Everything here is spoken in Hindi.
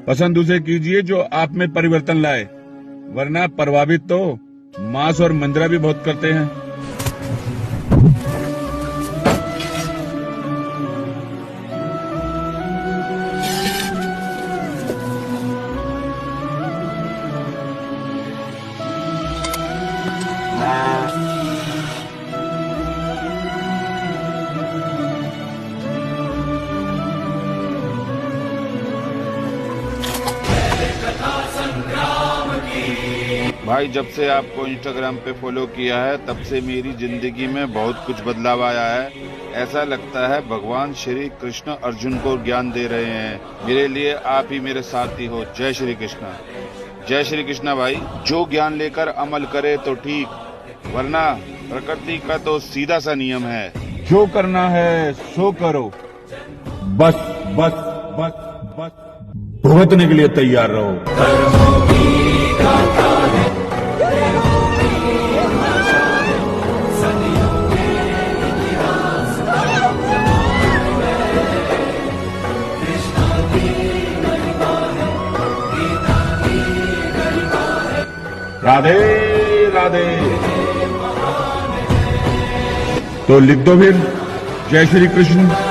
पसंद उसे कीजिए जो आप में परिवर्तन लाए, वरना प्रभावित तो मांस और मंजरा भी बहुत करते हैं। भाई, जब से आपको इंस्टाग्राम पे फॉलो किया है तब से मेरी जिंदगी में बहुत कुछ बदलाव आया है। ऐसा लगता है भगवान श्री कृष्ण अर्जुन को ज्ञान दे रहे हैं। मेरे लिए आप ही मेरे साथी हो। जय श्री कृष्ण। जय श्री कृष्ण भाई। जो ज्ञान लेकर अमल करे तो ठीक, वरना प्रकृति का तो सीधा सा नियम है, जो करना है सो करो, बस बस बस बस भुगतने के लिए तैयार रहो। राधे राधे। तो लिख दो फिर, जय श्री कृष्ण।